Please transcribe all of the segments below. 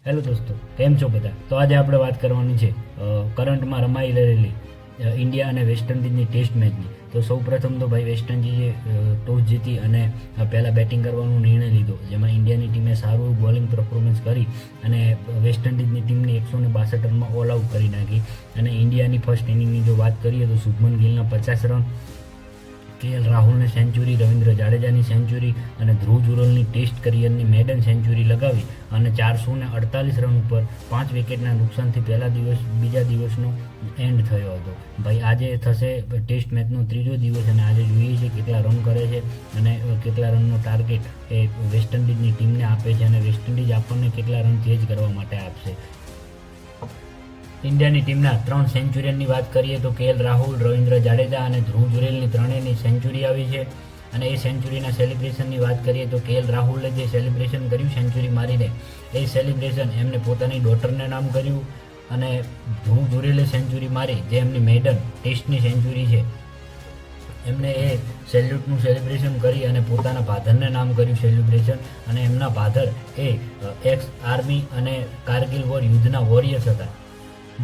Hello દોસ્તો, કેમ છો બધા? તો આજે આપણે વાત કરવાની છે કરંટમાં રમાઈ રહેલી ઇન્ડિયા અને વેસ્ટ ઇન્ડિઝની ટેસ્ટ મેચની. તો સૌ પ્રથમ તો ભાઈ વેસ્ટ ઇન્ડિઝે ટોસ જીતી અને પહેલાં બેટિંગ કરવાનો નિર્ણય લીધો, જેમાં ઇન્ડિયાની ટીમે સારું બોલિંગ પરફોર્મન્સ કરી અને વેસ્ટ ઇન્ડિઝની ટીમને 162 રનમાં ઓલ આઉટ કરી નાખી. અને ઇન્ડિયાની ફર્સ્ટ ઇનિંગની જો વાત કરીએ તો શુભમન ગિલના 50 રન, KL રાહુલને સેન્ચુરી, રવિન્દ્ર જાડેજાની સેન્ચુરી અને ધ્રુવ જુરેલની ટેસ્ટ કરિયરની મેડન સેન્ચુરી લગાવી અને 448 રન ઉપર 5 વિકેટના નુકસાનથી બીજા દિવસનો એન્ડ થયો હતો. ભાઈ આજે થશે ટેસ્ટ મેચનો ત્રીજો દિવસ અને આજે જોઈએ છે કેટલા રન કરે છે અને કેટલા રનનો ટાર્ગેટ એ વેસ્ટ ઇન્ડિઝની ટીમને આપે છે અને વેસ્ટ ઇન્ડિઝ આપણને કેટલા રન ચેઝ કરવા માટે આપશે. ઇન્ડિયાની ટીમના 3 સેન્ચુરીયનની વાત કરીએ તો KL રાહુલ, રવિન્દ્ર જાડેજા અને ધ્રુવ જુરેલની ત્રણેયની સેન્ચુરી આવી છે. અને એ સેન્ચુરીના સેલિબ્રેશનની વાત કરીએ તો KL રાહુલે જે સેલિબ્રેશન કર્યું સેન્ચુરી મારીને, એ સેલિબ્રેશન એમને પોતાની ડોટરને નામ કર્યું. અને ધ્રુવ જુરેલે સેન્ચુરી મારી જે એમની મેડન ટેસ્ટની સેન્ચુરી છે, એમને એ સેલ્યુટનું સેલિબ્રેશન કરી અને પોતાના ફાધરને નામ કર્યું સેલિબ્રેશન. અને એમના ફાધર એ એક્સ આર્મી અને કારગિલ વોર યુદ્ધના વોરિયર્સ હતા.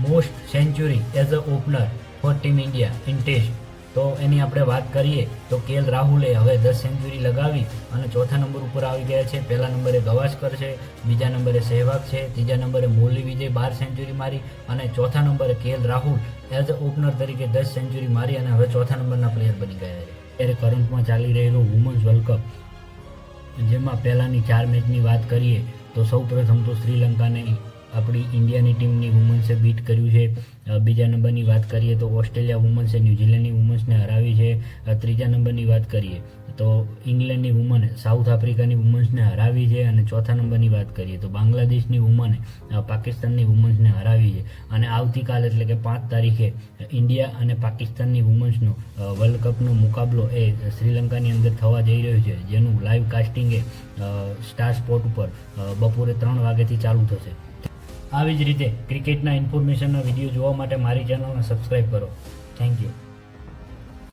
Most century as a opener for team India in test, તો એની આપણે વાત કરીએ તો KL રાહુલે હવે 10 સેન્ચુરી લગાવી અને ચોથા નંબર ઉપર આવી ગયા છે. પહેલા નંબરે ગવાસ્કર છે, બીજા નંબરે સહેવાગ છે, ત્રીજા નંબરે મુરલી વિજય 12 સેન્ચુરી મારી અને ચોથા નંબરે KL Rahul as a opener તરીકે 10 સેન્ચુરી મારી અને હવે ચોથા નંબરના પ્લેયર બની ગયા છે. ત્યારે કરંટમાં ચાલી રહેલો વુમન્સ વર્લ્ડ કપ, જેમાં પહેલાંની 4 મેચની વાત કરીએ તો સૌ પ્રથમ તો શ્રીલંકાને આપણી ઇન્ડિયાની ટીમની વુમન્સે બીટ કર્યું છે. બીજા નંબરની વાત કરીએ તો ઓસ્ટ્રેલિયા વુમન્સે ન્યૂઝીલેન્ડની વુમન્સને હરાવી છે. ત્રીજા નંબરની વાત કરીએ તો ઇંગ્લેન્ડની વુમને સાઉથ આફ્રિકાની વુમન્સને હરાવી છે. અને ચોથા નંબરની વાત કરીએ તો બાંગ્લાદેશની વુમને પાકિસ્તાનની વુમન્સને હરાવી છે. અને આવતીકાલ એટલે કે 5 તારીખે ઇન્ડિયા અને પાકિસ્તાનની વુમન્સનો વર્લ્ડ કપનો મુકાબલો એ શ્રીલંકાની અંદર થવા જઈ રહ્યો છે, જેનું લાઈવ કાસ્ટિંગ એ સ્ટાર સ્પોર્ટ ઉપર બપોરે 3 વાગ્યાથી ચાલુ થશે. આવી જ રીતે ક્રિકેટના ઇન્ફોર્મેશનના વિડીયો જોવા માટે મારી ચેનલને સબસ્ક્રાઈબ કરો. Thank you.